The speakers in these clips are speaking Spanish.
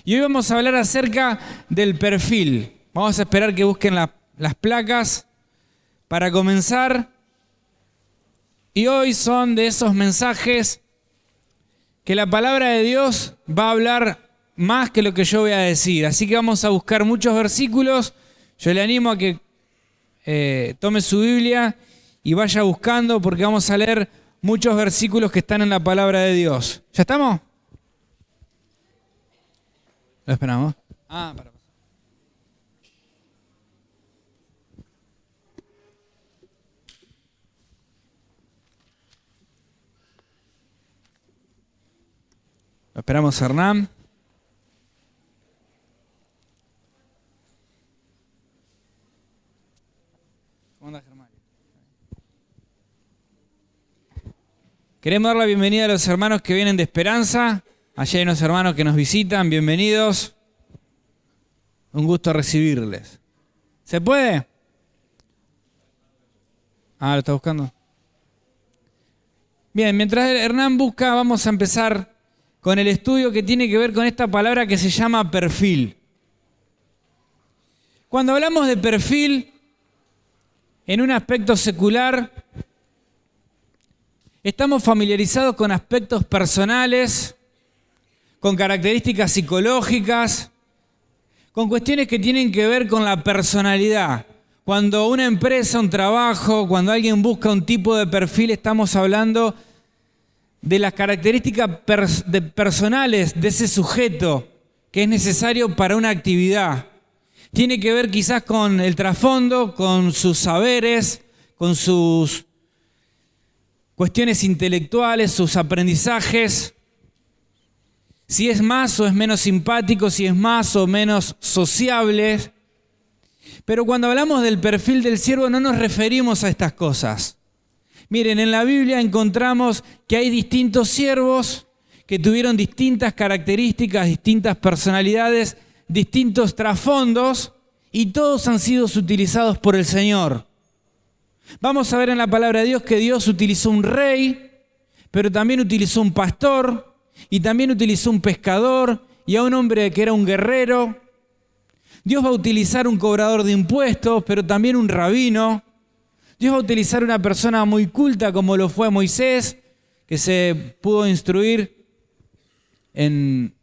Y hoy vamos a hablar acerca del perfil. Vamos a esperar que busquen las placas para comenzar. Y hoy son de esos mensajes que la palabra de Dios va a hablar más que lo que yo voy a decir. Así que vamos a buscar muchos versículos. Yo le animo a que tome su Biblia y vaya buscando, porque vamos a leer muchos versículos que están en la palabra de Dios. ¿Ya estamos? ¿Lo esperamos? Para. Lo esperamos, Hernán. ¿Cómo andas, Germán? Queremos dar la bienvenida a los hermanos que vienen de Esperanza. Allá hay unos hermanos que nos visitan. Bienvenidos. Un gusto recibirles. ¿Se puede? ¿Lo está buscando? Bien, mientras Hernán busca, vamos a empezar con el estudio que tiene que ver con esta palabra que se llama perfil. Cuando hablamos de perfil, en un aspecto secular, estamos familiarizados con aspectos personales, con características psicológicas, con cuestiones que tienen que ver con la personalidad. Cuando una empresa, un trabajo, cuando alguien busca un tipo de perfil, estamos hablando de las características personales de ese sujeto que es necesario para una actividad. Tiene que ver quizás con el trasfondo, con sus saberes, con sus cuestiones intelectuales, sus aprendizajes, si es más o es menos simpático, si es más o menos sociable. Pero cuando hablamos del perfil del siervo no nos referimos a estas cosas. Miren, en la Biblia encontramos que hay distintos siervos que tuvieron distintas características, distintas personalidades, distintos trasfondos, y todos han sido utilizados por el Señor. Vamos a ver en la palabra de Dios que Dios utilizó un rey, pero también utilizó un pastor, y también utilizó un pescador, y a un hombre que era un guerrero. Dios va a utilizar un cobrador de impuestos, pero también un rabino. Dios va a utilizar una persona muy culta como lo fue Moisés, que se pudo instruir en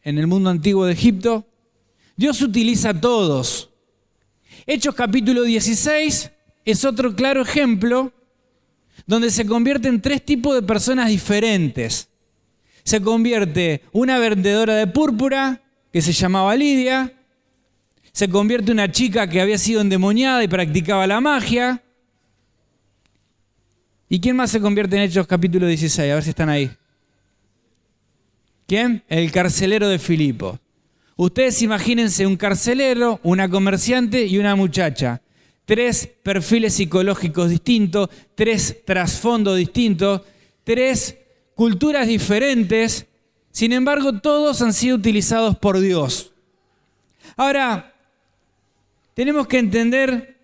el mundo antiguo de Egipto. Dios utiliza a todos. Hechos capítulo 16 es otro claro ejemplo donde se convierten tres tipos de personas diferentes. Se convierte una vendedora de púrpura que se llamaba Lidia. Se convierte una chica que había sido endemoniada y practicaba la magia. ¿Y quién más se convierte en Hechos capítulo 16? A ver si están ahí. ¿Quién? El carcelero de Filipos. Ustedes imagínense un carcelero, una comerciante y una muchacha. Tres perfiles psicológicos distintos, tres trasfondos distintos, tres culturas diferentes. Sin embargo, todos han sido utilizados por Dios. Ahora, tenemos que entender,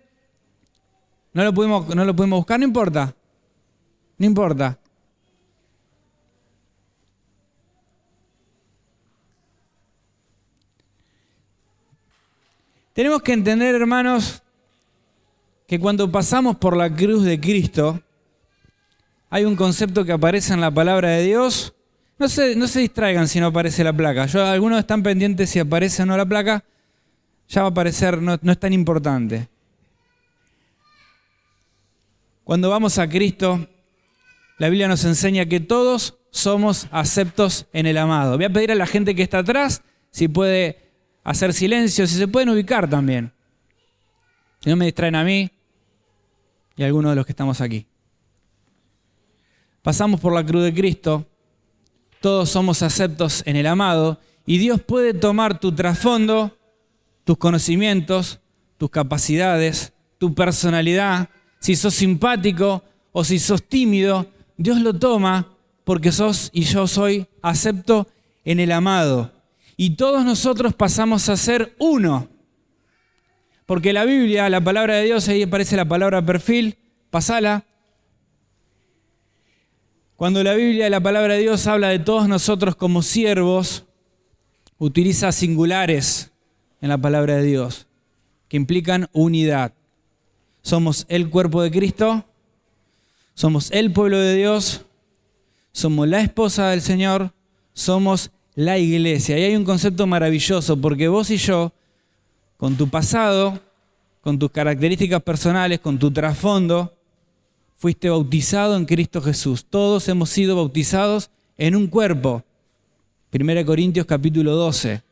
no lo pudimos buscar, no importa. No importa. Tenemos que entender, hermanos, que cuando pasamos por la cruz de Cristo, hay un concepto que aparece en la palabra de Dios. No se distraigan si no aparece la placa. Algunos están pendientes si aparece o no la placa. Ya va a aparecer, no es tan importante. Cuando vamos a Cristo, la Biblia nos enseña que todos somos aceptos en el amado. Voy a pedir a la gente que está atrás si puede hacer silencio, si se pueden ubicar también. Si no me distraen a mí y a algunos de los que estamos aquí. Pasamos por la cruz de Cristo, todos somos aceptos en el amado, y Dios puede tomar tu trasfondo, tus conocimientos, tus capacidades, tu personalidad, si sos simpático o si sos tímido, Dios lo toma porque sos y yo soy acepto en el amado. Y todos nosotros pasamos a ser uno. Porque la Biblia, la palabra de Dios, ahí aparece la palabra perfil, pasala. Cuando la Biblia, la palabra de Dios habla de todos nosotros como siervos, utiliza singulares en la palabra de Dios, que implican unidad. Somos el cuerpo de Cristo, somos el pueblo de Dios, somos la esposa del Señor, somos la iglesia. Y hay un concepto maravilloso, porque vos y yo, con tu pasado, con tus características personales, con tu trasfondo, fuiste bautizado en Cristo Jesús. Todos hemos sido bautizados en un cuerpo. 1 Corintios capítulo 12.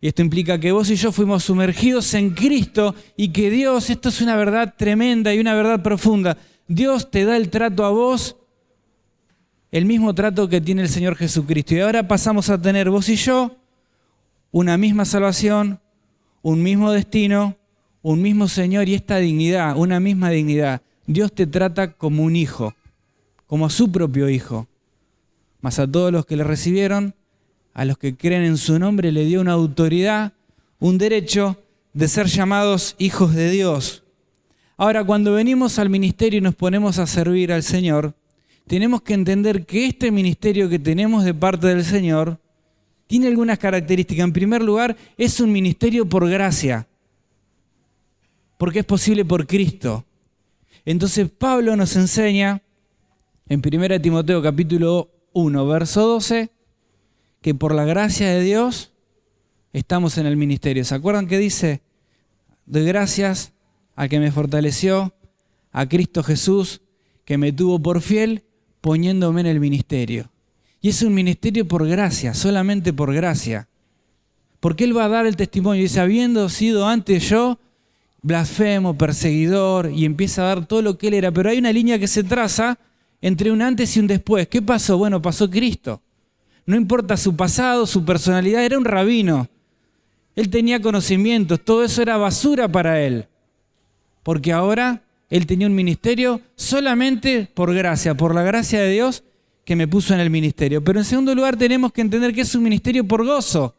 Y esto implica que vos y yo fuimos sumergidos en Cristo y que Dios, esto es una verdad tremenda y una verdad profunda, Dios te da el trato a vos, el mismo trato que tiene el Señor Jesucristo. Y ahora pasamos a tener vos y yo una misma salvación, un mismo destino, un mismo Señor y esta dignidad, una misma dignidad. Dios te trata como un hijo, como a su propio hijo. Mas a todos los que le recibieron, a los que creen en su nombre, le dio una autoridad, un derecho de ser llamados hijos de Dios. Ahora, cuando venimos al ministerio y nos ponemos a servir al Señor, tenemos que entender que este ministerio que tenemos de parte del Señor tiene algunas características. En primer lugar, es un ministerio por gracia, porque es posible por Cristo. Entonces Pablo nos enseña en 1 Timoteo capítulo 1, verso 12, que por la gracia de Dios estamos en el ministerio. ¿Se acuerdan que dice? Doy gracias al que me fortaleció, a Cristo Jesús, que me tuvo por fiel, poniéndome en el ministerio. Y es un ministerio por gracia, solamente por gracia. Porque Él va a dar el testimonio. Dice, habiendo sido antes yo blasfemo, perseguidor, y empieza a dar todo lo que Él era. Pero hay una línea que se traza entre un antes y un después. ¿Qué pasó? Bueno, pasó Cristo. No importa su pasado, su personalidad, era un rabino. Él tenía conocimientos, todo eso era basura para Él. Porque ahora Él tenía un ministerio solamente por gracia, por la gracia de Dios que me puso en el ministerio. Pero en segundo lugar tenemos que entender que es un ministerio por gozo.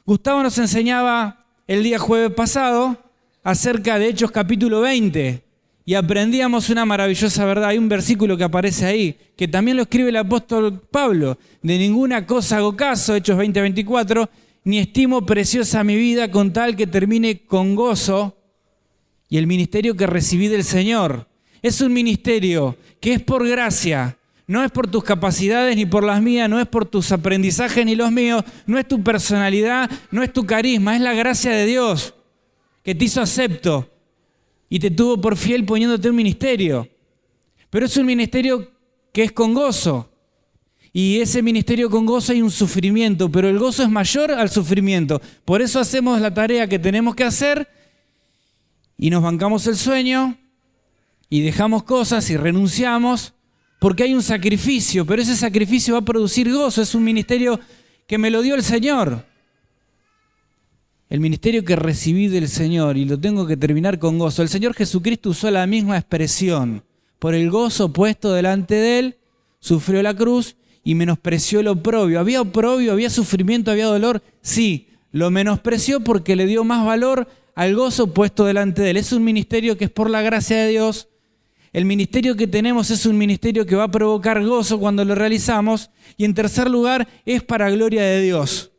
Gustavo nos enseñaba el día jueves pasado acerca de Hechos capítulo 20 y aprendíamos una maravillosa verdad. Hay un versículo que aparece ahí, que también lo escribe el apóstol Pablo. De ninguna cosa hago caso, Hechos 20:24, ni estimo preciosa mi vida con tal que termine con gozo y el ministerio que recibí del Señor. Es un ministerio que es por gracia, no es por tus capacidades ni por las mías, no es por tus aprendizajes ni los míos, no es tu personalidad, no es tu carisma, es la gracia de Dios que te hizo acepto y te tuvo por fiel poniéndote un ministerio. Pero es un ministerio que es con gozo. Y ese ministerio con gozo hay un sufrimiento, pero el gozo es mayor al sufrimiento. Por eso hacemos la tarea que tenemos que hacer y nos bancamos el sueño y dejamos cosas y renunciamos porque hay un sacrificio, pero ese sacrificio va a producir gozo. Es un ministerio que me lo dio el Señor. El ministerio que recibí del Señor, y lo tengo que terminar con gozo. El Señor Jesucristo usó la misma expresión. Por el gozo puesto delante de Él, sufrió la cruz y menospreció el oprobio. Había sufrimiento, había dolor. Sí, lo menospreció porque le dio más valor al gozo puesto delante de Él. Es un ministerio que es por la gracia de Dios. El ministerio que tenemos es un ministerio que va a provocar gozo cuando lo realizamos. Y en tercer lugar, es para gloria de Dios.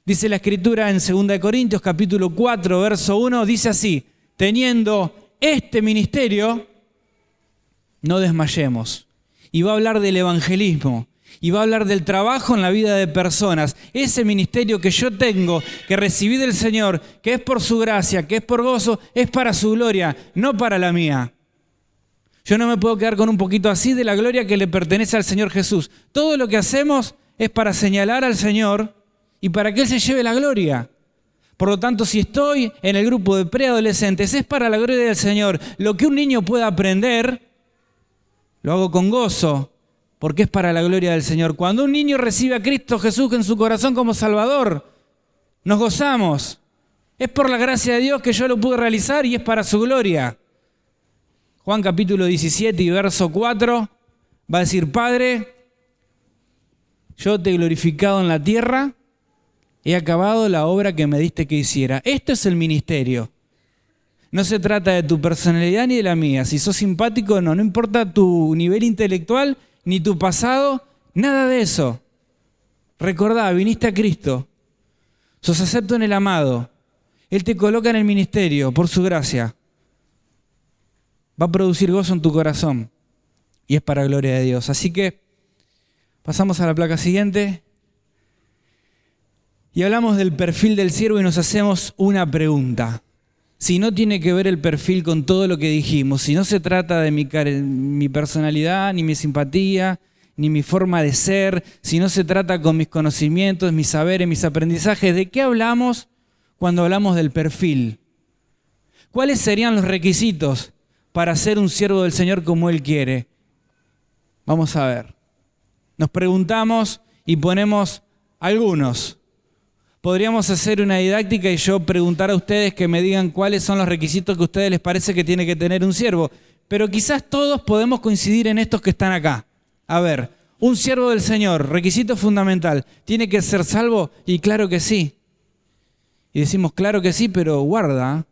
Dice la Escritura en 2 Corintios capítulo 4, verso 1, dice así: teniendo este ministerio, no desmayemos. Y va a hablar del evangelismo, y va a hablar del trabajo en la vida de personas. Ese ministerio que yo tengo, que recibí del Señor, que es por su gracia, que es por gozo, es para su gloria, no para la mía. Yo no me puedo quedar con un poquito así de la gloria que le pertenece al Señor Jesús. Todo lo que hacemos es para señalar al Señor y para que Él se lleve la gloria. Por lo tanto, si estoy en el grupo de preadolescentes, es para la gloria del Señor. Lo que un niño pueda aprender, lo hago con gozo, porque es para la gloria del Señor. Cuando un niño recibe a Cristo Jesús en su corazón como Salvador, nos gozamos. Es por la gracia de Dios que yo lo pude realizar y es para su gloria. Juan capítulo 17 y verso 4 va a decir: Padre, yo te he glorificado en la tierra, he acabado la obra que me diste que hiciera. Esto es el ministerio. No se trata de tu personalidad ni de la mía. Si sos simpático o no, no importa tu nivel intelectual ni tu pasado, nada de eso. Recordá, viniste a Cristo sos acepto en el amado. Él te coloca en el ministerio por su gracia. Va a producir gozo en tu corazón y es para gloria de Dios. Así que pasamos a la placa siguiente y hablamos del perfil del siervo y nos hacemos una pregunta. Si no tiene que ver el perfil con todo lo que dijimos, si no se trata de mi personalidad, ni mi simpatía, ni mi forma de ser, si no se trata con mis conocimientos, mis saberes, mis aprendizajes, ¿de qué hablamos cuando hablamos del perfil? ¿Cuáles serían los requisitos para ser un siervo del Señor como Él quiere? Vamos a ver. Nos preguntamos y ponemos algunos. Podríamos hacer una didáctica y yo preguntar a ustedes que me digan cuáles son los requisitos que a ustedes les parece que tiene que tener un siervo. Pero quizás todos podemos coincidir en estos que están acá. A ver, un siervo del Señor, requisito fundamental, ¿tiene que ser salvo? Y claro que sí. Y decimos claro que sí, pero guarda.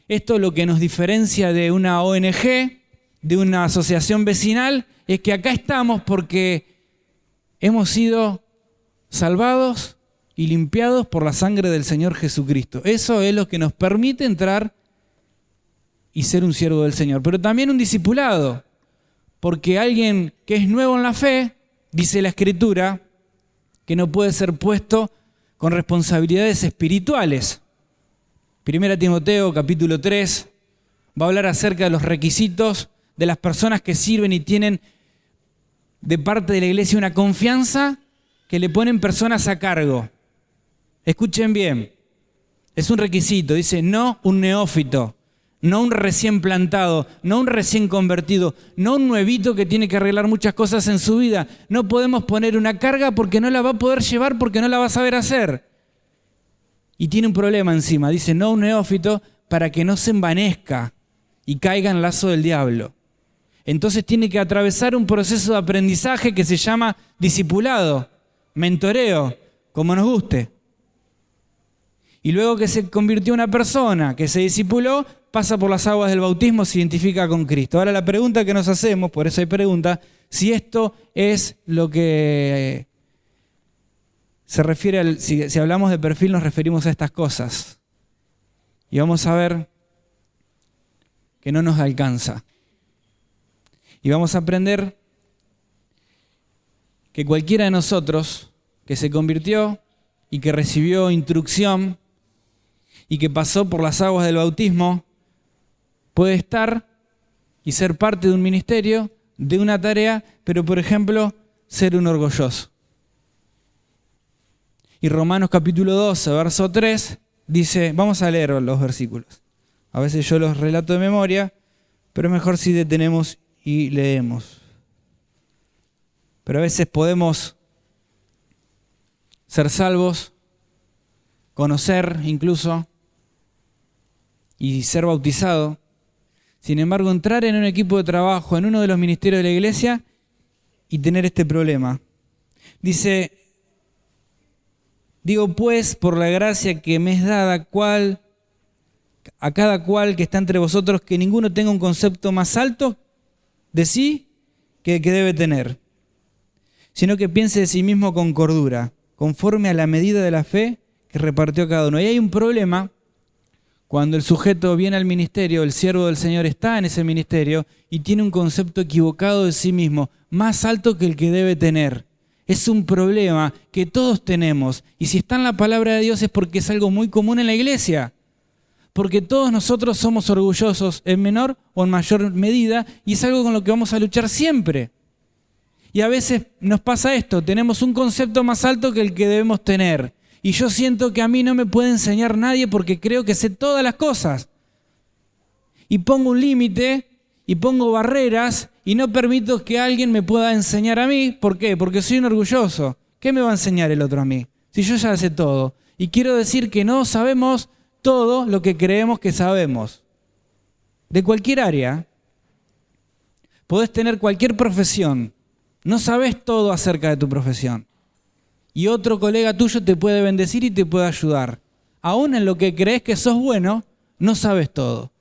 Esto lo que nos diferencia de una ONG, de una asociación vecinal, es que acá estamos porque hemos sido salvados y limpiados por la sangre del Señor Jesucristo. Eso es lo que nos permite entrar y ser un siervo del Señor. Pero también un discipulado, porque alguien que es nuevo en la fe, dice la Escritura, que no puede ser puesto con responsabilidades espirituales. 1 Timoteo capítulo 3 va a hablar acerca de los requisitos de las personas que sirven y tienen de parte de la iglesia una confianza que le ponen personas a cargo. Escuchen bien, es un requisito, dice no un neófito, no un recién plantado, no un recién convertido, no un nuevito que tiene que arreglar muchas cosas en su vida. No podemos poner una carga porque no la va a poder llevar, porque no la va a saber hacer. Y tiene un problema encima, dice no un neófito para que no se envanezca y caiga en el lazo del diablo. Entonces tiene que atravesar un proceso de aprendizaje que se llama discipulado, mentoreo, como nos guste. Y luego que se convirtió en una persona, que se discipuló, pasa por las aguas del bautismo, se identifica con Cristo. Ahora la pregunta que nos hacemos, por eso hay pregunta, si esto es lo que se refiere, si hablamos de perfil nos referimos a estas cosas. Y vamos a ver que no nos alcanza. Y vamos a aprender que cualquiera de nosotros que se convirtió y que recibió instrucción y que pasó por las aguas del bautismo, puede estar y ser parte de un ministerio, de una tarea, pero por ejemplo, ser un orgulloso. Y Romanos capítulo 12, verso 3, dice, vamos a leer los versículos. A veces yo los relato de memoria, pero es mejor si detenemos y leemos. Pero a veces podemos ser salvos, conocer incluso, y ser bautizado. Sin embargo, entrar en un equipo de trabajo, en uno de los ministerios de la iglesia, y tener este problema. Dice, digo pues, por la gracia que me es dada a cada cual que está entre vosotros, que ninguno tenga un concepto más alto de sí que el que debe tener, sino que piense de sí mismo con cordura, conforme a la medida de la fe que repartió cada uno. Y hay un problema cuando el sujeto viene al ministerio, el siervo del Señor está en ese ministerio y tiene un concepto equivocado de sí mismo, más alto que el que debe tener. Es un problema que todos tenemos. Y si está en la palabra de Dios es porque es algo muy común en la iglesia. Porque todos nosotros somos orgullosos en menor o en mayor medida y es algo con lo que vamos a luchar siempre. Y a veces nos pasa esto, tenemos un concepto más alto que el que debemos tener. Y yo siento que a mí no me puede enseñar nadie porque creo que sé todas las cosas. Y pongo un límite y pongo barreras y no permito que alguien me pueda enseñar a mí. ¿Por qué? Porque soy un orgulloso. ¿Qué me va a enseñar el otro a mí? Si yo ya sé todo. Y quiero decir que no sabemos todo lo que creemos que sabemos. De cualquier área. Podés tener cualquier profesión. No sabés todo acerca de tu profesión. Y otro colega tuyo te puede bendecir y te puede ayudar. Aún en lo que crees que sos bueno, no sabes todo.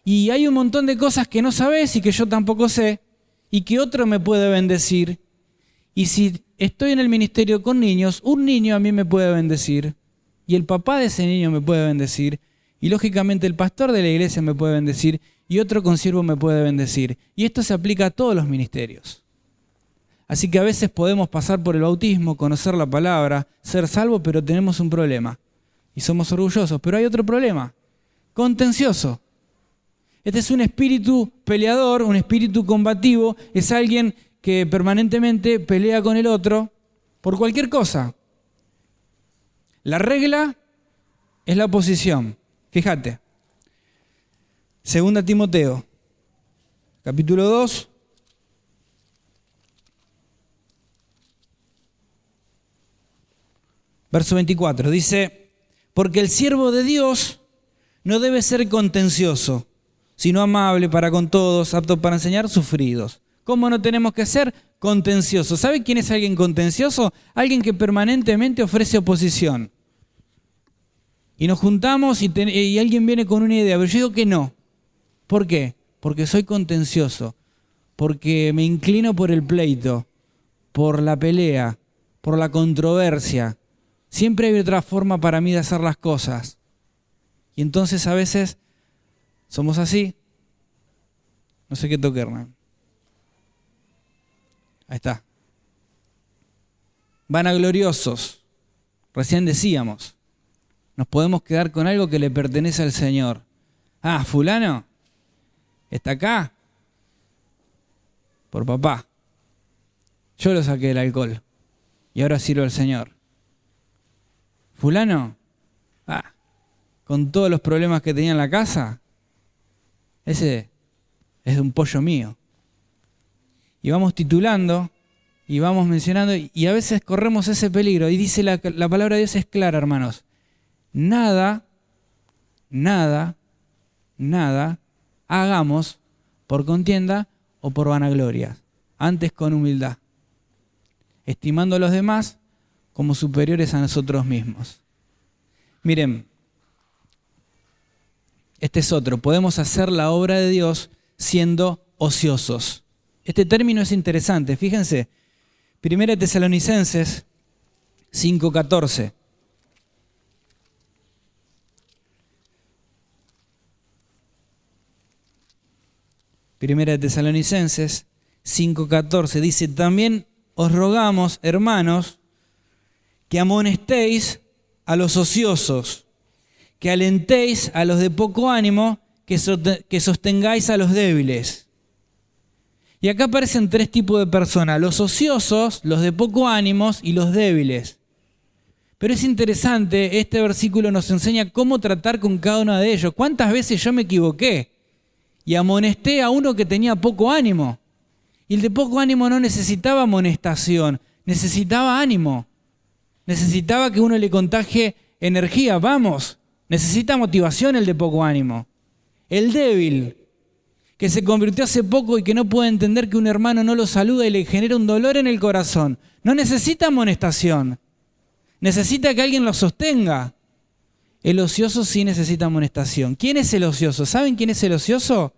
Y hay un montón de cosas que no sabes y que yo tampoco sé, y que otro me puede bendecir. Y si estoy en el ministerio con niños, un niño a mí me puede bendecir. y el papá de ese niño me puede bendecir, y lógicamente el pastor de la iglesia me puede bendecir, y otro consiervo me puede bendecir. Y esto se aplica a todos los ministerios. Así que a veces podemos pasar por el bautismo, conocer la palabra, ser salvos, pero tenemos un problema. Y somos orgullosos. Pero hay otro problema, contencioso. Este es un espíritu peleador, un espíritu combativo. Es alguien que permanentemente pelea con el otro por cualquier cosa. La regla es la oposición. Fíjate. 2 Timoteo, capítulo 2. Verso 24, dice, porque el siervo de Dios no debe ser contencioso, sino amable para con todos, apto para enseñar, sufridos. ¿Cómo no tenemos que ser contenciosos? ¿Sabe quién es alguien contencioso? Alguien que permanentemente ofrece oposición. Y nos juntamos y alguien viene con una idea, pero yo digo que no. ¿Por qué? Porque soy contencioso, porque me inclino por el pleito, por la pelea, por la controversia. Siempre hay otra forma para mí de hacer las cosas. Y entonces a veces somos así. No sé qué toque, Hernán. Ahí está. Vanagloriosos. Recién decíamos. Nos podemos quedar con algo que le pertenece al Señor. Ah, fulano está acá por papá. Yo lo saqué del alcohol y ahora sirvo al Señor. Fulano, con todos los problemas que tenía en la casa, ese es de un pollo mío. Y vamos titulando y vamos mencionando y a veces corremos ese peligro. Y dice la palabra de Dios es clara, hermanos. Nada hagamos por contienda o por vanagloria, antes con humildad, estimando a los demás como superiores a nosotros mismos. Miren, este es otro. Podemos hacer la obra de Dios siendo ociosos. Este término es interesante. Fíjense, 1 Tesalonicenses 5:14. Primera de Tesalonicenses 5:14 dice, también os rogamos, hermanos, que amonestéis a los ociosos, que alentéis a los de poco ánimo, que sostengáis a los débiles. Y acá aparecen tres tipos de personas, los ociosos, los de poco ánimo y los débiles. Pero es interesante, este versículo nos enseña cómo tratar con cada uno de ellos. ¿Cuántas veces yo me equivoqué? Y amonesté a uno que tenía poco ánimo. Y el de poco ánimo no necesitaba amonestación, necesitaba ánimo. Necesitaba que uno le contagie energía, vamos. Necesita motivación el de poco ánimo. El débil, que se convirtió hace poco y que no puede entender que un hermano no lo saluda y le genera un dolor en el corazón, no necesita amonestación. Necesita que alguien lo sostenga. El ocioso sí necesita amonestación. ¿Quién es el ocioso? ¿Saben quién es el ocioso?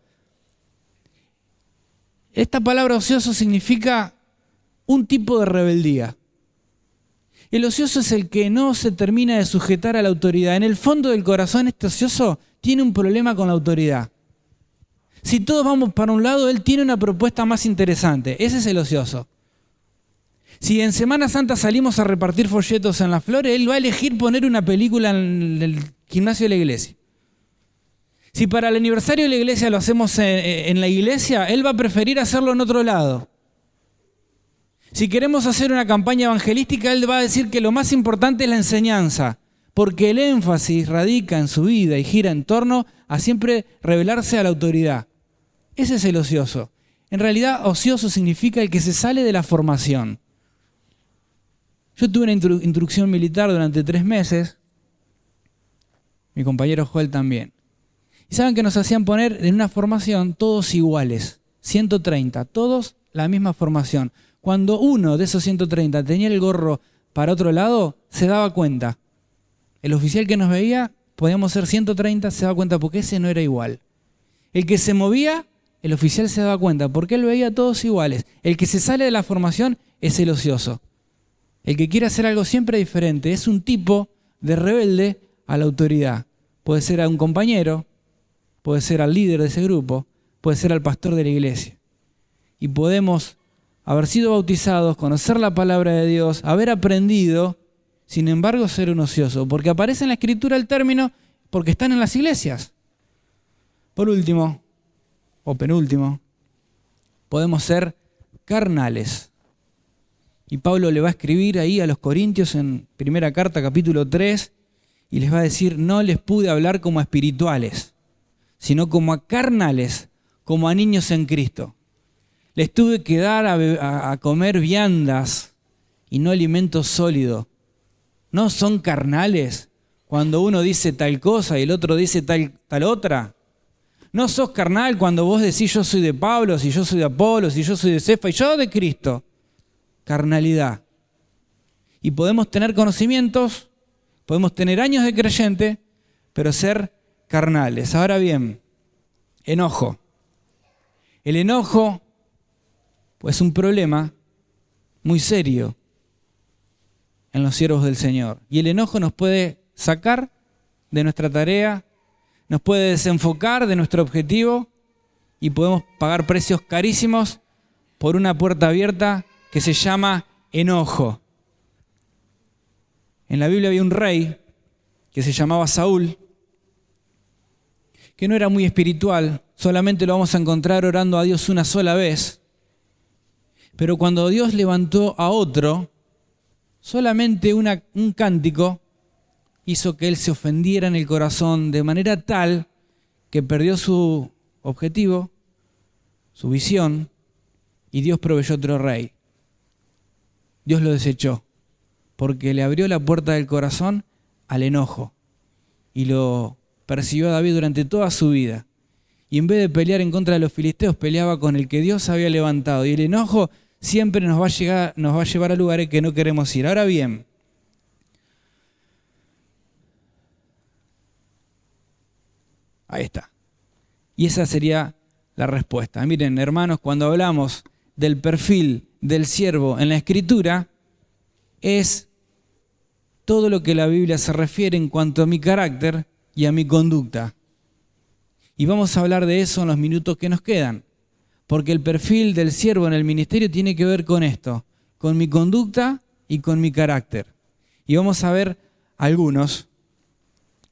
Esta palabra ocioso significa un tipo de rebeldía. El ocioso es el que no se termina de sujetar a la autoridad. En el fondo del corazón, este ocioso tiene un problema con la autoridad. Si todos vamos para un lado, él tiene una propuesta más interesante. Ese es el ocioso. Si en Semana Santa salimos a repartir folletos en las flores, él va a elegir poner una película en el gimnasio de la iglesia. Si para el aniversario de la iglesia lo hacemos en la iglesia, él va a preferir hacerlo en otro lado. Si queremos hacer una campaña evangelística, él va a decir que lo más importante es la enseñanza, porque el énfasis radica en su vida y gira en torno a siempre revelarse a la autoridad. Ese es el ocioso. En realidad, ocioso significa el que se sale de la formación. Yo tuve una instrucción militar durante 3 meses, mi compañero Joel también. Y saben que nos hacían poner en una formación todos iguales, 130, todos la misma formación. Cuando uno de esos 130 tenía el gorro para otro lado, se daba cuenta. El oficial que nos veía, podíamos ser 130, se daba cuenta porque ese no era igual. El que se movía, el oficial se daba cuenta porque él veía a todos iguales. El que se sale de la formación es el ocioso. El que quiere hacer algo siempre diferente es un tipo de rebelde a la autoridad. Puede ser a un compañero, puede ser al líder de ese grupo, puede ser al pastor de la iglesia. Y podemos haber sido bautizados, conocer la palabra de Dios, haber aprendido, sin embargo ser un ocioso, porque aparece en la Escritura el término porque están en las iglesias. Por último, o penúltimo, podemos ser carnales. Y Pablo le va a escribir ahí a los Corintios en primera carta, capítulo 3, y les va a decir, no les pude hablar como a espirituales, sino como a carnales, como a niños en Cristo. Les tuve que dar a comer viandas y no alimento sólido. ¿No son carnales cuando uno dice tal cosa y el otro dice tal otra? ¿No sos carnal cuando vos decís yo soy de Pablo, si yo soy de Apolo, si yo soy de Cefa y yo de Cristo? Carnalidad. Y podemos tener conocimientos, podemos tener años de creyente, pero ser carnales. Ahora bien, enojo. El enojo es un problema muy serio en los siervos del Señor. Y el enojo nos puede sacar de nuestra tarea, nos puede desenfocar de nuestro objetivo y podemos pagar precios carísimos por una puerta abierta que se llama enojo. En la Biblia había un rey que se llamaba Saúl, que no era muy espiritual, solamente lo vamos a encontrar orando a Dios una sola vez. Pero cuando Dios levantó a otro, solamente un cántico hizo que él se ofendiera en el corazón de manera tal que perdió su objetivo, su visión, y Dios proveyó otro rey. Dios lo desechó, porque le abrió la puerta del corazón al enojo y lo persiguió a David durante toda su vida. Y en vez de pelear en contra de los filisteos, peleaba con el que Dios había levantado. Y el enojo siempre nos va a llevar a lugares que no queremos ir. Ahora bien, ahí está. Y esa sería la respuesta. Miren, hermanos, cuando hablamos del perfil del siervo en la Escritura, es todo lo que la Biblia se refiere en cuanto a mi carácter y a mi conducta. Y vamos a hablar de eso en los minutos que nos quedan. Porque el perfil del siervo en el ministerio tiene que ver con esto, con mi conducta y con mi carácter. Y vamos a ver algunos,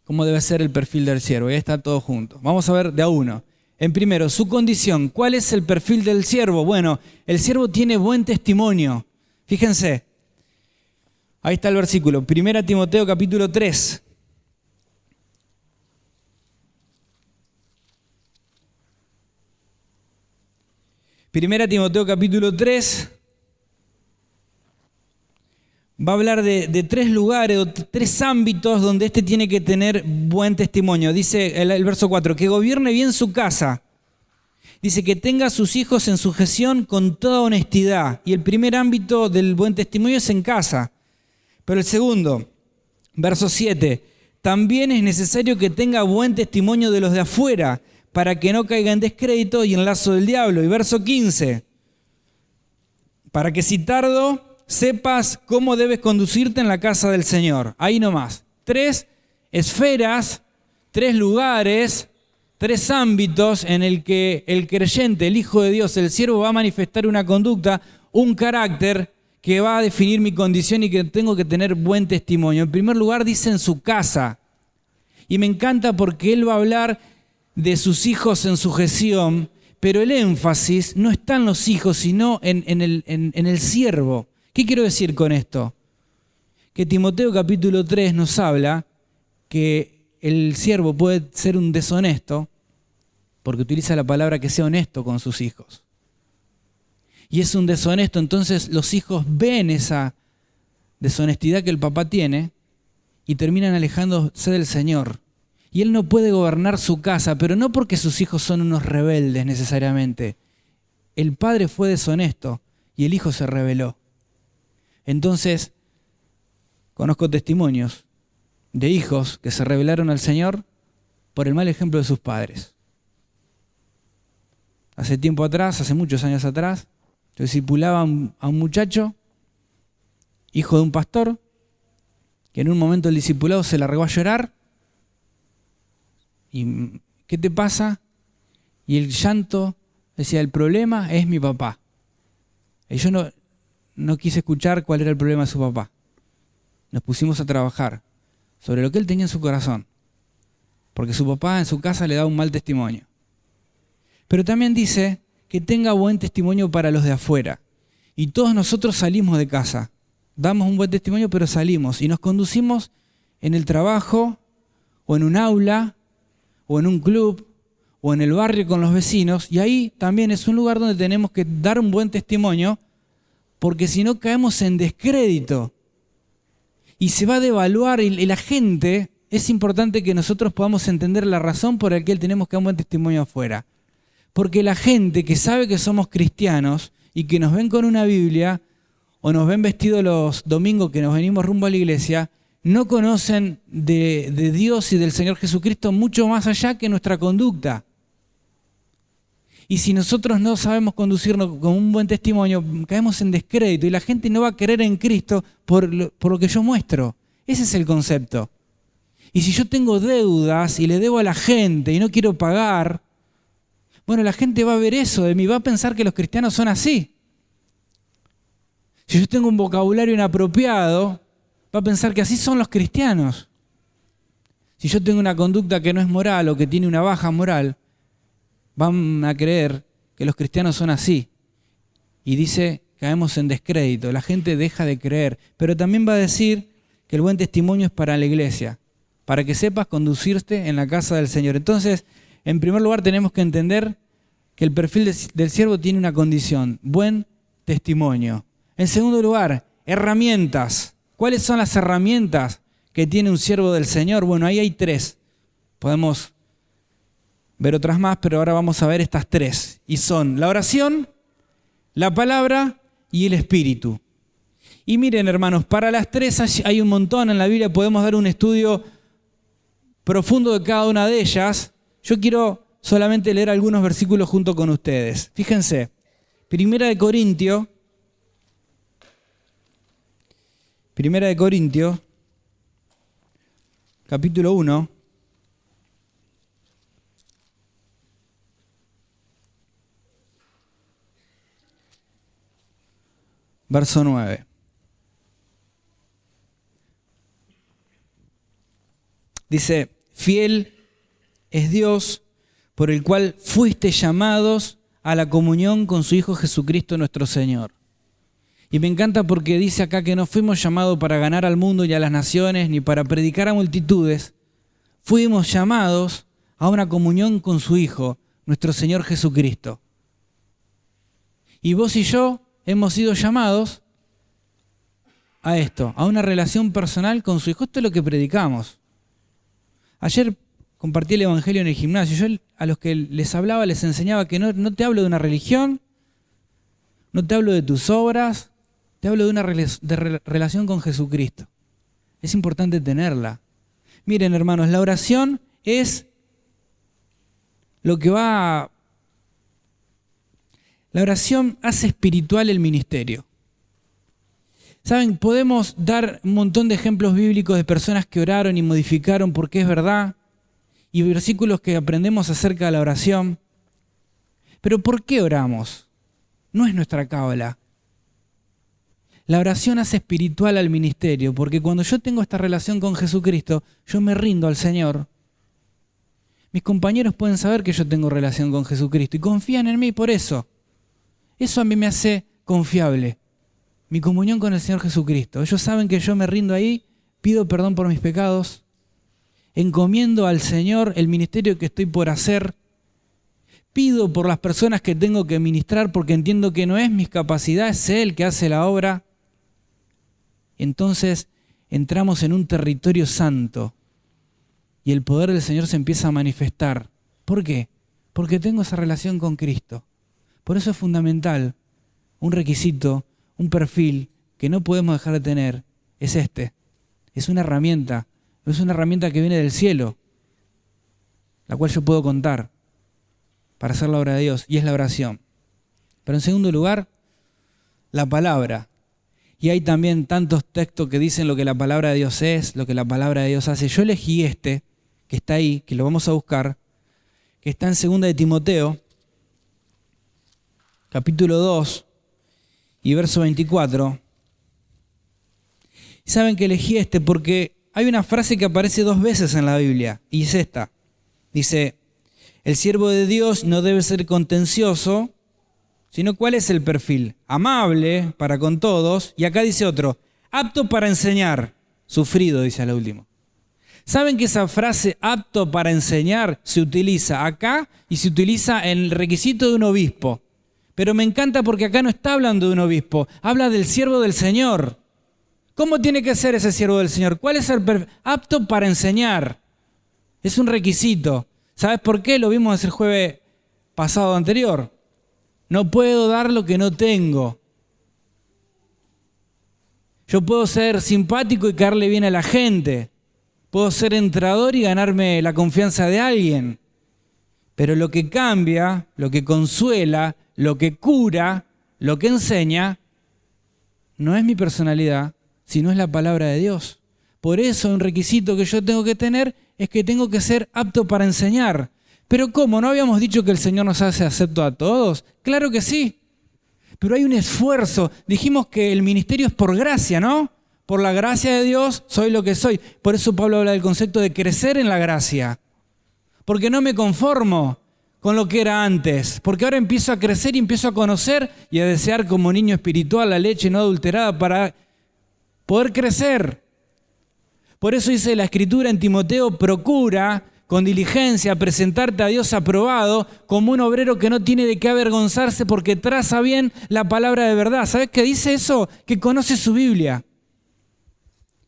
cómo debe ser el perfil del siervo. Y ahí está todo junto. Vamos a ver de a uno. En primero, su condición. ¿Cuál es el perfil del siervo? Bueno, el siervo tiene buen testimonio. Fíjense, ahí está el versículo. 1 Timoteo capítulo 3. Primera Timoteo capítulo 3 va a hablar de tres lugares, o tres ámbitos donde este tiene que tener buen testimonio. Dice el verso 4, que gobierne bien su casa. Dice que tenga a sus hijos en sujeción con toda honestidad. Y el primer ámbito del buen testimonio es en casa. Pero el segundo, verso 7, también es necesario que tenga buen testimonio de los de afuera, para que no caiga en descrédito y en lazo del diablo. Y verso 15, para que si tardo sepas cómo debes conducirte en la casa del Señor. Ahí nomás. Tres esferas, tres lugares, tres ámbitos en el que el creyente, el Hijo de Dios, el siervo va a manifestar una conducta, un carácter que va a definir mi condición y que tengo que tener buen testimonio. En primer lugar dice en su casa. Y me encanta porque él va a hablar de sus hijos en sujeción, pero el énfasis no está en los hijos, sino en el siervo. ¿Qué quiero decir con esto? Que Timoteo capítulo 3 nos habla que el siervo puede ser un deshonesto, porque utiliza la palabra que sea honesto con sus hijos. Y es un deshonesto, entonces los hijos ven esa deshonestidad que el papá tiene y terminan alejándose del Señor. Y él no puede gobernar su casa, pero no porque sus hijos son unos rebeldes necesariamente. El padre fue deshonesto y el hijo se rebeló. Entonces, conozco testimonios de hijos que se rebelaron al Señor por el mal ejemplo de sus padres. Hace tiempo atrás, hace muchos años atrás, yo discipulaba a un muchacho, hijo de un pastor, que en un momento el discipulado se largó a llorar. ¿Y qué te pasa? Y el llanto decía, el problema es mi papá. Y yo no quise escuchar cuál era el problema de su papá. Nos pusimos a trabajar sobre lo que él tenía en su corazón, porque su papá en su casa le da un mal testimonio. Pero también dice que tenga buen testimonio para los de afuera. Y todos nosotros salimos de casa, damos un buen testimonio, pero salimos y nos conducimos en el trabajo, o en un aula, o en un club, o en el barrio con los vecinos, y ahí también es un lugar donde tenemos que dar un buen testimonio, porque si no caemos en descrédito y se va a devaluar y la gente, es importante que nosotros podamos entender la razón por la que tenemos que dar un buen testimonio afuera. Porque la gente que sabe que somos cristianos y que nos ven con una Biblia o nos ven vestidos los domingos que nos venimos rumbo a la iglesia, no conocen de Dios y del Señor Jesucristo mucho más allá que nuestra conducta. Y si nosotros no sabemos conducirnos con un buen testimonio, caemos en descrédito y la gente no va a creer en Cristo por lo que yo muestro. Ese es el concepto. Y si yo tengo deudas y le debo a la gente y no quiero pagar, bueno, la gente va a ver eso de mí, va a pensar que los cristianos son así. Si yo tengo un vocabulario inapropiado, va a pensar que así son los cristianos. Si yo tengo una conducta que no es moral o que tiene una baja moral, van a creer que los cristianos son así. Y dice, caemos en descrédito, la gente deja de creer. Pero también va a decir que el buen testimonio es para la iglesia, para que sepas conducirte en la casa del Señor. Entonces, en primer lugar tenemos que entender que el perfil del siervo tiene una condición, buen testimonio. En segundo lugar, herramientas. ¿Cuáles son las herramientas que tiene un siervo del Señor? Bueno, ahí hay 3. Podemos ver otras más, pero ahora vamos a ver estas 3. Y son la oración, la palabra y el espíritu. Y miren, hermanos, para las 3 hay un montón en la Biblia, podemos dar un estudio profundo de cada una de ellas. Yo quiero solamente leer algunos versículos junto con ustedes. Fíjense, Primera de Corintios, capítulo 1. Verso 9. Dice, fiel es Dios por el cual fuiste llamados a la comunión con su Hijo Jesucristo nuestro Señor. Y me encanta porque dice acá que no fuimos llamados para ganar al mundo y a las naciones, ni para predicar a multitudes. Fuimos llamados a una comunión con su Hijo, nuestro Señor Jesucristo. Y vos y yo hemos sido llamados a esto, a una relación personal con su Hijo. Esto es lo que predicamos. Ayer compartí el Evangelio en el gimnasio. Yo a los que les hablaba, les enseñaba que no te hablo de una religión, no te hablo de tus obras, te hablo de una relación con Jesucristo. Es importante tenerla. Miren, hermanos, la oración es lo que va... La oración hace espiritual el ministerio. Saben, podemos dar un montón de ejemplos bíblicos de personas que oraron y modificaron porque es verdad, y versículos que aprendemos acerca de la oración. Pero ¿por qué oramos? No es nuestra cábala. La oración hace espiritual al ministerio, porque cuando yo tengo esta relación con Jesucristo, yo me rindo al Señor. Mis compañeros pueden saber que yo tengo relación con Jesucristo y confían en mí por eso. Eso a mí me hace confiable. Mi comunión con el Señor Jesucristo. Ellos saben que yo me rindo ahí, pido perdón por mis pecados, encomiendo al Señor el ministerio que estoy por hacer, pido por las personas que tengo que ministrar porque entiendo que no es mis capacidades, es Él que hace la obra. Entonces entramos en un territorio santo y el poder del Señor se empieza a manifestar. ¿Por qué? Porque tengo esa relación con Cristo. Por eso es fundamental, un requisito, un perfil que no podemos dejar de tener, es este. Es una herramienta que viene del cielo, la cual yo puedo contar para hacer la obra de Dios, y es la oración. Pero en segundo lugar, la palabra. Y hay también tantos textos que dicen lo que la palabra de Dios es, lo que la palabra de Dios hace. Yo elegí este, que está ahí, que lo vamos a buscar, que está en 2 de Timoteo, capítulo 2 y verso 24. Y saben que elegí este porque hay una frase que aparece 2 veces en la Biblia, y es esta. Dice, el siervo de Dios no debe ser contencioso, sino ¿cuál es el perfil? Amable para con todos. Y acá dice otro, apto para enseñar, sufrido, dice al último. ¿Saben que esa frase apto para enseñar se utiliza acá y se utiliza en el requisito de un obispo? Pero me encanta porque acá no está hablando de un obispo, habla del siervo del Señor. ¿Cómo tiene que ser ese siervo del Señor? ¿Cuál es el perfil? Apto para enseñar. Es un requisito. ¿Sabes por qué? Lo vimos el jueves pasado anterior. No puedo dar lo que no tengo. Yo puedo ser simpático y caerle bien a la gente. Puedo ser entrador y ganarme la confianza de alguien. Pero lo que cambia, lo que consuela, lo que cura, lo que enseña, no es mi personalidad, sino es la palabra de Dios. Por eso un requisito que yo tengo que tener es que tengo que ser apto para enseñar. Pero ¿cómo? ¿No habíamos dicho que el Señor nos hace acepto a todos? Claro que sí. Pero hay un esfuerzo. Dijimos que el ministerio es por gracia, ¿no? Por la gracia de Dios soy lo que soy. Por eso Pablo habla del concepto de crecer en la gracia. Porque no me conformo con lo que era antes. Porque ahora empiezo a crecer y empiezo a conocer y a desear como niño espiritual la leche no adulterada para poder crecer. Por eso dice la Escritura en Timoteo, procura con diligencia presentarte a Dios aprobado como un obrero que no tiene de qué avergonzarse porque traza bien la palabra de verdad. ¿Sabes qué dice eso? Que conoce su Biblia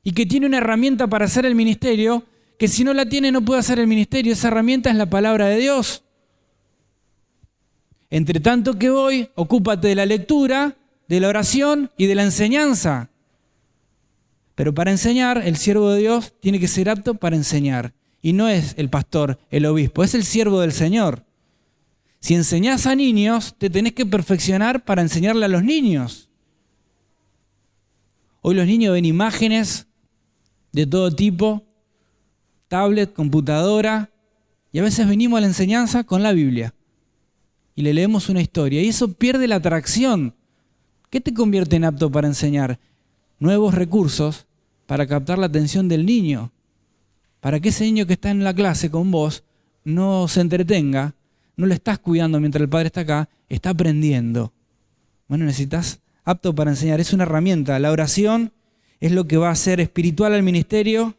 y que tiene una herramienta para hacer el ministerio, que si no la tiene no puede hacer el ministerio. Esa herramienta es la palabra de Dios. Entre tanto que voy, ocúpate de la lectura, de la oración y de la enseñanza. Pero para enseñar, el siervo de Dios tiene que ser apto para enseñar. Y no es el pastor, el obispo, es el siervo del Señor. Si enseñás a niños, te tenés que perfeccionar para enseñarle a los niños. Hoy los niños ven imágenes de todo tipo, tablet, computadora, y a veces venimos a la enseñanza con la Biblia. Y le leemos una historia, y eso pierde la atracción. ¿Qué te convierte en apto para enseñar? Nuevos recursos para captar la atención del niño. Para que ese niño que está en la clase con vos no se entretenga, no le estás cuidando mientras el padre está acá, está aprendiendo. Bueno, necesitas apto para enseñar. Es una herramienta. La oración es lo que va a hacer espiritual al ministerio.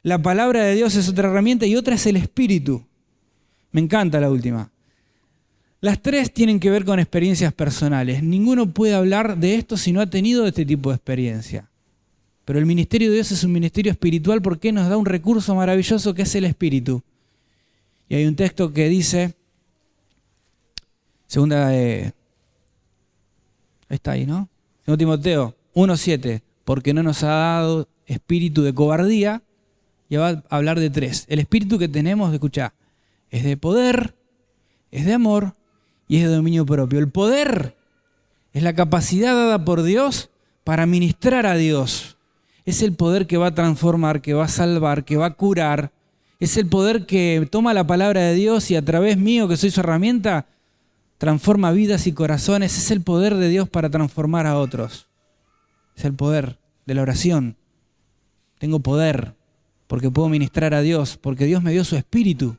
La palabra de Dios es otra herramienta y otra es el Espíritu. Me encanta la última. Las tres tienen que ver con experiencias personales. Ninguno puede hablar de esto si no ha tenido este tipo de experiencia. Pero el ministerio de Dios es un ministerio espiritual porque nos da un recurso maravilloso que es el Espíritu. Y hay un texto que dice, está ahí, ¿no? 2 Timoteo 1:7, porque no nos ha dado espíritu de cobardía, y va a hablar de 3. El espíritu que tenemos, escuchá, es de poder, es de amor y es de dominio propio. El poder es la capacidad dada por Dios para ministrar a Dios. Es el poder que va a transformar, que va a salvar, que va a curar. Es el poder que toma la palabra de Dios y a través mío, que soy su herramienta, transforma vidas y corazones. Es el poder de Dios para transformar a otros. Es el poder de la oración. Tengo poder porque puedo ministrar a Dios, porque Dios me dio su espíritu.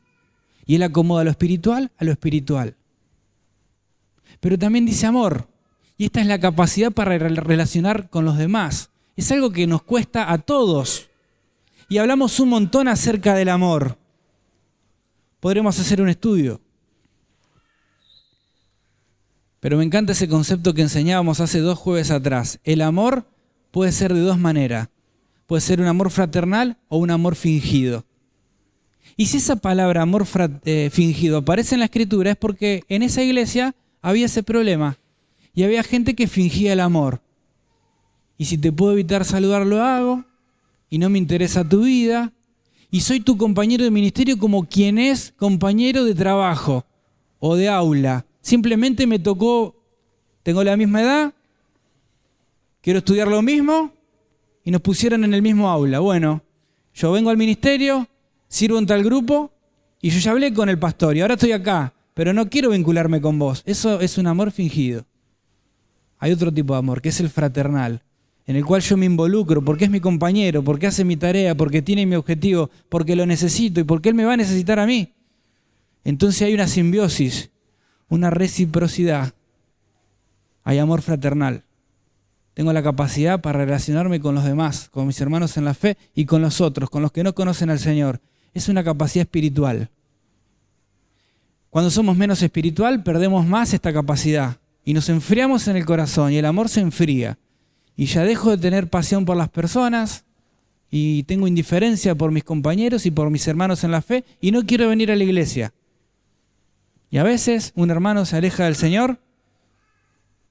Y Él acomoda lo espiritual a lo espiritual. Pero también dice amor. Y esta es la capacidad para relacionar con los demás. Es algo que nos cuesta a todos. Y hablamos un montón acerca del amor. Podremos hacer un estudio. Pero me encanta ese concepto que enseñábamos hace 2 jueves atrás. El amor puede ser de 2 maneras. Puede ser un amor fraternal o un amor fingido. Y si esa palabra amor fingido aparece en la Escritura es porque en esa iglesia había ese problema. Y había gente que fingía el amor. Y si te puedo evitar saludar, lo hago. Y no me interesa tu vida. Y soy tu compañero de ministerio como quien es compañero de trabajo o de aula. Simplemente me tocó, tengo la misma edad, quiero estudiar lo mismo y nos pusieron en el mismo aula. Bueno, yo vengo al ministerio, sirvo en tal grupo y yo ya hablé con el pastor y ahora estoy acá, pero no quiero vincularme con vos. Eso es un amor fingido. Hay otro tipo de amor, que es el fraternal, en el cual yo me involucro porque es mi compañero, porque hace mi tarea, porque tiene mi objetivo, porque lo necesito y porque él me va a necesitar a mí. Entonces hay una simbiosis, una reciprocidad. Hay amor fraternal. Tengo la capacidad para relacionarme con los demás, con mis hermanos en la fe y con los otros, con los que no conocen al Señor. Es una capacidad espiritual. Cuando somos menos espiritual, perdemos más esta capacidad y nos enfriamos en el corazón y el amor se enfría. Y ya dejo de tener pasión por las personas y tengo indiferencia por mis compañeros y por mis hermanos en la fe y no quiero venir a la iglesia. Y a veces un hermano se aleja del Señor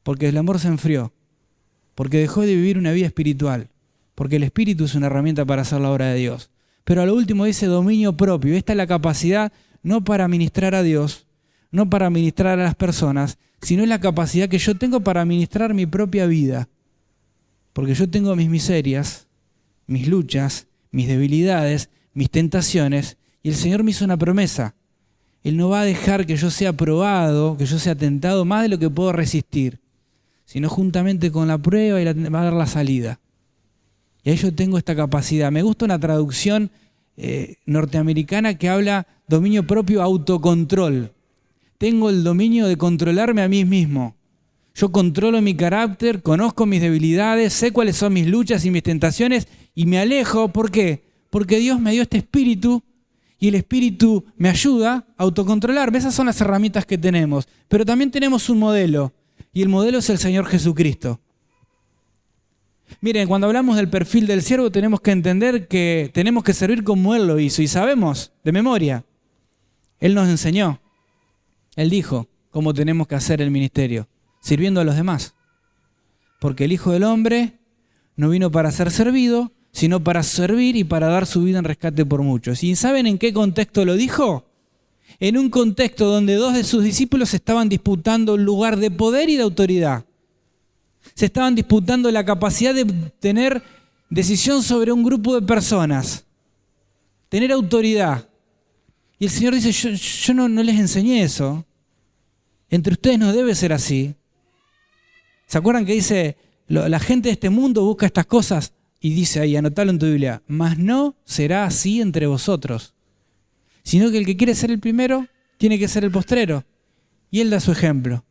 porque el amor se enfrió, porque dejó de vivir una vida espiritual, porque el Espíritu es una herramienta para hacer la obra de Dios. Pero a lo último dice dominio propio. Esta es la capacidad no para ministrar a Dios, no para ministrar a las personas, sino es la capacidad que yo tengo para ministrar mi propia vida. Porque yo tengo mis miserias, mis luchas, mis debilidades, mis tentaciones, y el Señor me hizo una promesa. Él no va a dejar que yo sea probado, que yo sea tentado más de lo que puedo resistir, sino juntamente con la prueba y va a dar la salida. Y ahí yo tengo esta capacidad. Me gusta una traducción norteamericana que habla dominio propio, autocontrol. Tengo el dominio de controlarme a mí mismo. Yo controlo mi carácter, conozco mis debilidades, sé cuáles son mis luchas y mis tentaciones y me alejo. ¿Por qué? Porque Dios me dio este espíritu y el espíritu me ayuda a autocontrolarme. Esas son las herramientas que tenemos. Pero también tenemos un modelo y el modelo es el Señor Jesucristo. Miren, cuando hablamos del perfil del siervo tenemos que entender que tenemos que servir como Él lo hizo y sabemos de memoria. Él nos enseñó, Él dijo cómo tenemos que hacer el ministerio, sirviendo a los demás. Porque el Hijo del Hombre no vino para ser servido, sino para servir y para dar su vida en rescate por muchos. ¿Y saben en qué contexto lo dijo? En un contexto donde dos de sus discípulos estaban disputando un lugar de poder y de autoridad. Se estaban disputando la capacidad de tener decisión sobre un grupo de personas, tener autoridad. Y el Señor dice, yo no les enseñé eso. Entre ustedes no debe ser así. ¿Se acuerdan que dice, la gente de este mundo busca estas cosas? Y dice ahí, anotalo en tu Biblia, mas no será así entre vosotros, sino que el que quiere ser el primero tiene que ser el postrero. Y Él da su ejemplo.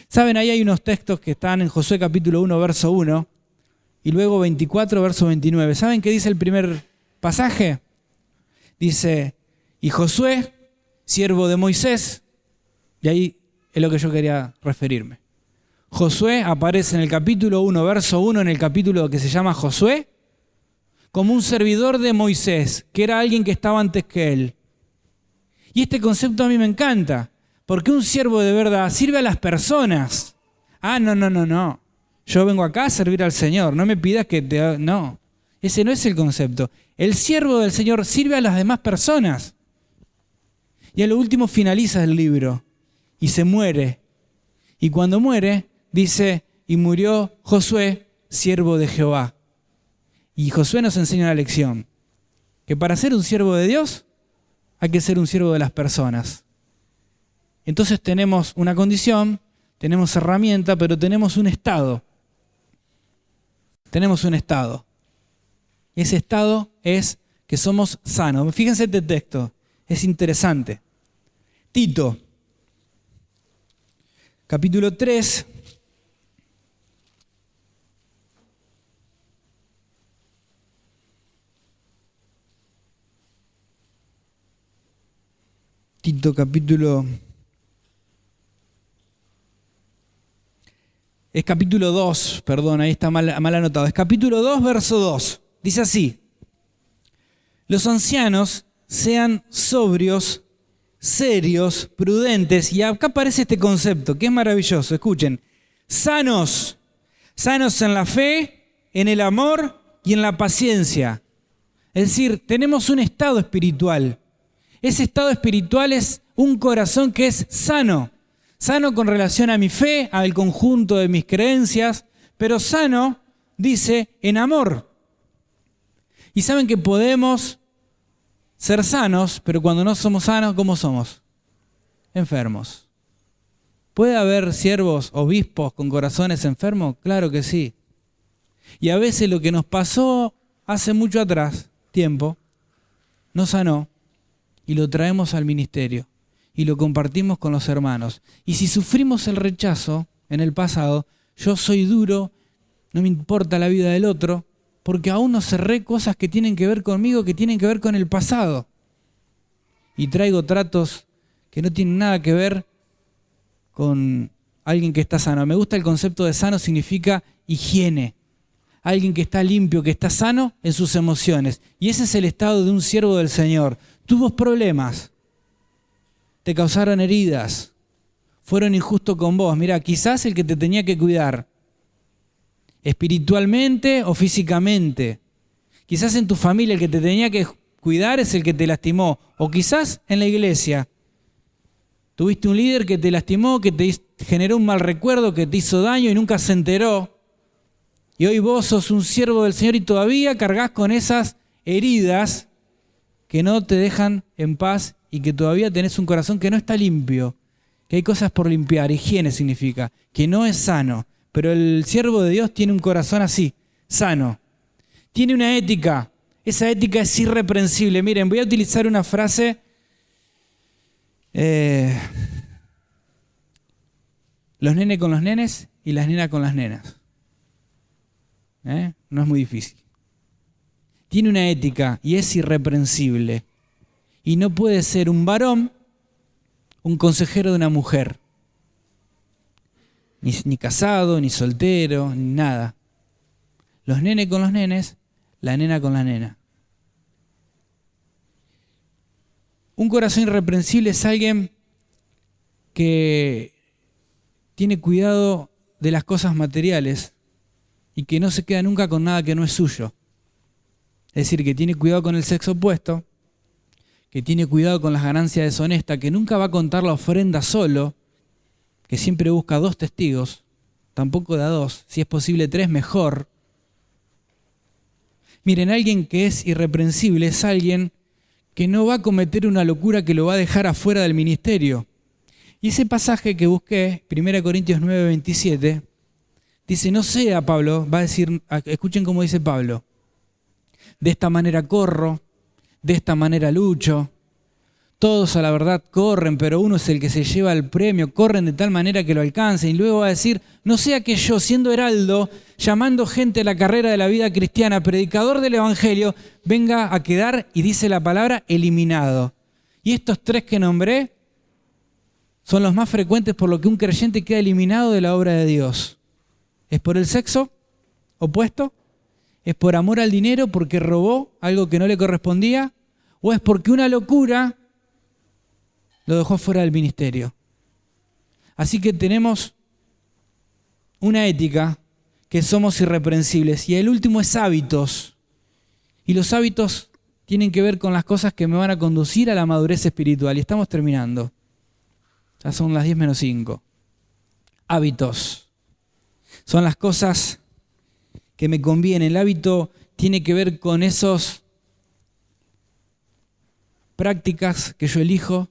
Saben, ahí hay unos textos que están en Josué capítulo 1, verso 1, y luego 24, verso 29. ¿Saben qué dice el primer pasaje? Dice, y Josué, siervo de Moisés, y ahí es lo que yo quería referirme. Josué aparece en el capítulo 1, verso 1, en el capítulo que se llama Josué, como un servidor de Moisés, que era alguien que estaba antes que él. Y este concepto a mí me encanta, porque un siervo de verdad sirve a las personas. No. Yo vengo acá a servir al Señor, no me pidas que te... No, ese no es el concepto. El siervo del Señor sirve a las demás personas. Y a lo último finaliza el libro y se muere. Y cuando muere, dice, y murió Josué, siervo de Jehová. Y Josué nos enseña una lección, que para ser un siervo de Dios hay que ser un siervo de las personas. Entonces tenemos una condición, tenemos herramienta, pero tenemos un estado. Tenemos un estado. Y ese estado es que somos sanos. Fíjense este texto, es interesante. Tito, capítulo 3. Tito capítulo... Es capítulo 2, perdón, ahí está mal anotado. Es capítulo 2, verso 2. Dice así, los ancianos sean sobrios, serios, prudentes, y acá aparece este concepto, que es maravilloso, escuchen, sanos en la fe, en el amor y en la paciencia. Es decir, tenemos un estado espiritual. Ese estado espiritual es un corazón que es sano con relación a mi fe, al conjunto de mis creencias, pero sano, dice, en amor. Y saben que podemos ser sanos, pero cuando no somos sanos, ¿cómo somos? Enfermos. ¿Puede haber siervos, obispos con corazones enfermos? Claro que sí. Y a veces lo que nos pasó hace mucho atrás, tiempo, nos sanó y lo traemos al ministerio y lo compartimos con los hermanos. Y si sufrimos el rechazo en el pasado, yo soy duro, no me importa la vida del otro, porque aún no cerré cosas que tienen que ver conmigo, que tienen que ver con el pasado. Y traigo tratos que no tienen nada que ver con alguien que está sano. Me gusta el concepto de sano, significa higiene. Alguien que está limpio, que está sano en sus emociones. Y ese es el estado de un siervo del Señor. Tuvo problemas, te causaron heridas, fueron injustos con vos. Mira, quizás el que te tenía que cuidar, espiritualmente o físicamente. Quizás en tu familia el que te tenía que cuidar es el que te lastimó. O quizás en la iglesia tuviste un líder que te lastimó, que te generó un mal recuerdo, que te hizo daño y nunca se enteró. Y hoy vos sos un siervo del Señor y todavía cargas con esas heridas que no te dejan en paz y que todavía tenés un corazón que no está limpio, que hay cosas por limpiar. Higiene significa que no es sano. Pero el siervo de Dios tiene un corazón así, sano. Tiene una ética. Esa ética es irreprensible. Miren, voy a utilizar una frase. Los nenes con los nenes y las nenas con las nenas. No es muy difícil. Tiene una ética y es irreprensible. Y no puede ser un varón un consejero de una mujer. Ni casado, ni soltero, ni nada. Los nenes con los nenes, la nena con la nena. Un corazón irreprensible es alguien que tiene cuidado de las cosas materiales y que no se queda nunca con nada que no es suyo. Es decir, que tiene cuidado con el sexo opuesto, que tiene cuidado con las ganancias deshonestas, que nunca va a contar la ofrenda solo, que siempre busca 2 testigos, tampoco da 2, si es posible 3 mejor. Miren, alguien que es irreprensible es alguien que no va a cometer una locura que lo va a dejar afuera del ministerio. Y ese pasaje que busqué, 1 Corintios 9, 27, dice, no sea Pablo, va a decir, escuchen cómo dice Pablo, de esta manera corro, de esta manera lucho, todos a la verdad corren, pero uno es el que se lleva el premio, corren de tal manera que lo alcancen. Y luego va a decir, no sea que yo, siendo heraldo, llamando gente a la carrera de la vida cristiana, predicador del evangelio, venga a quedar, y dice la palabra, eliminado. Y estos 3 que nombré son los más frecuentes por lo que un creyente queda eliminado de la obra de Dios. ¿Es por el sexo opuesto? ¿Es por amor al dinero porque robó algo que no le correspondía? ¿O es porque una locura lo dejó fuera del ministerio? Así que tenemos una ética que somos irreprensibles. Y el último es hábitos. Y los hábitos tienen que ver con las cosas que me van a conducir a la madurez espiritual. Y estamos terminando. Ya son las 10:05. Hábitos. Son las cosas que me convienen. El hábito tiene que ver con esas prácticas que yo elijo,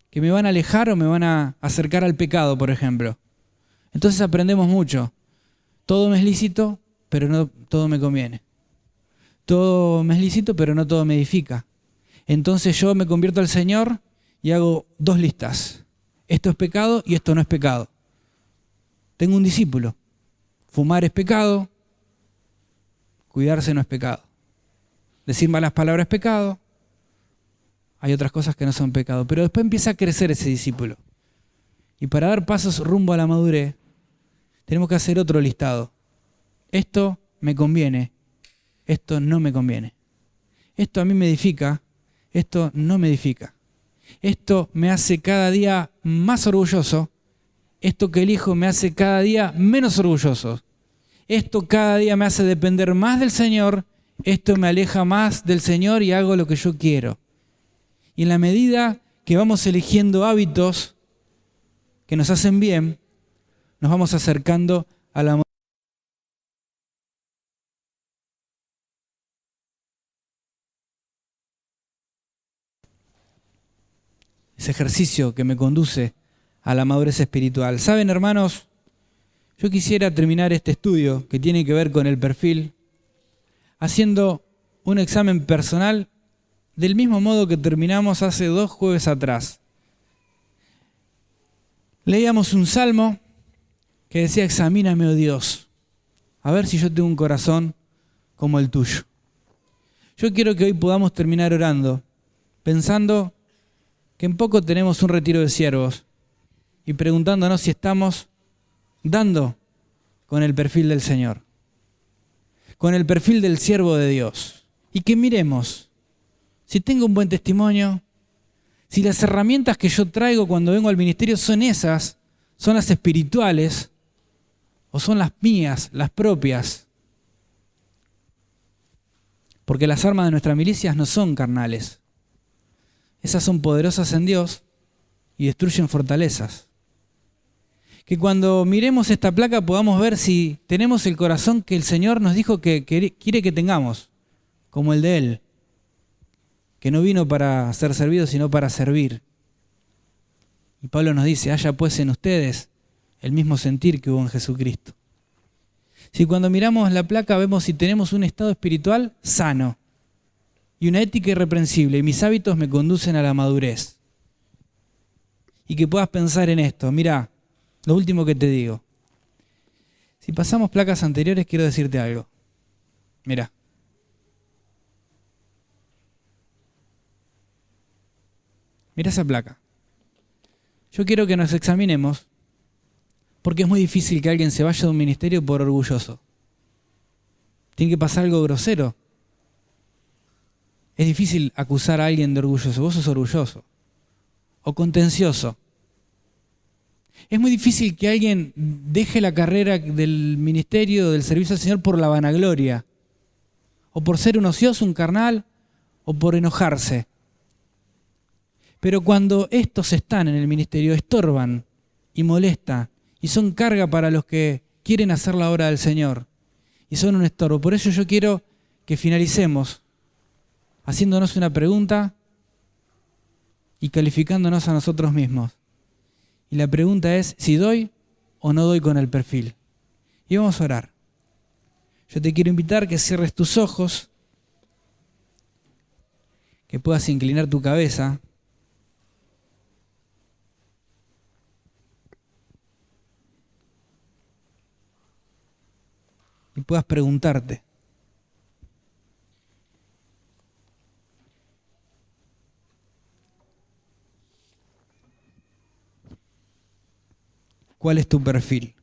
que me van a alejar o me van a acercar al pecado, por ejemplo. Entonces aprendemos mucho. Todo me es lícito, pero no todo me conviene. Todo me es lícito, pero no todo me edifica. Entonces yo me convierto al Señor y hago 2 listas. Esto es pecado y esto no es pecado. Tengo un discípulo. Fumar es pecado, cuidarse no es pecado. Decir malas palabras es pecado. Hay otras cosas que no son pecado. Pero después empieza a crecer ese discípulo. Y para dar pasos rumbo a la madurez, tenemos que hacer otro listado. Esto me conviene, esto no me conviene. Esto a mí me edifica, esto no me edifica. Esto me hace cada día más orgulloso, esto que elijo me hace cada día menos orgulloso. Esto cada día me hace depender más del Señor, esto me aleja más del Señor y hago lo que yo quiero. Y en la medida que vamos eligiendo hábitos que nos hacen bien, nos vamos acercando a la ese ejercicio que me conduce a la madurez espiritual. ¿Saben, hermanos? Yo quisiera terminar este estudio que tiene que ver con el perfil haciendo un examen personal del mismo modo que terminamos hace 2 jueves atrás. Leíamos un salmo que decía: examíname, oh Dios, a ver si yo tengo un corazón como el tuyo. Yo quiero que hoy podamos terminar orando, pensando que en poco tenemos un retiro de siervos y preguntándonos si estamos dando con el perfil del Señor, con el perfil del siervo de Dios. Y que miremos si tengo un buen testimonio, si las herramientas que yo traigo cuando vengo al ministerio son esas, son las espirituales, o son las mías, las propias. Porque las armas de nuestras milicias no son carnales. Esas son poderosas en Dios y destruyen fortalezas. Que cuando miremos esta placa podamos ver si tenemos el corazón que el Señor nos dijo que quiere que tengamos, como el de Él, que no vino para ser servido, sino para servir. Y Pablo nos dice: haya pues en ustedes el mismo sentir que hubo en Jesucristo. Si cuando miramos la placa vemos si tenemos un estado espiritual sano y una ética irreprensible, y mis hábitos me conducen a la madurez. Y que puedas pensar en esto. Mirá, lo último que te digo. Si pasamos placas anteriores, quiero decirte algo. Mirá. Mirá esa placa. Yo quiero que nos examinemos, porque es muy difícil que alguien se vaya de un ministerio por orgulloso. Tiene que pasar algo grosero. Es difícil acusar a alguien de orgulloso. Vos sos orgulloso. O contencioso. Es muy difícil que alguien deje la carrera del ministerio, del servicio al Señor por la vanagloria. O por ser un ocioso, un carnal, o por enojarse. Pero cuando estos están en el ministerio, estorban y molestan y son carga para los que quieren hacer la obra del Señor y son un estorbo. Por eso yo quiero que finalicemos haciéndonos una pregunta y calificándonos a nosotros mismos. Y la pregunta es si doy o no doy con el perfil. Y vamos a orar. Yo te quiero invitar que cierres tus ojos, que puedas inclinar tu cabeza. Y puedas preguntarte: ¿cuál es tu perfil?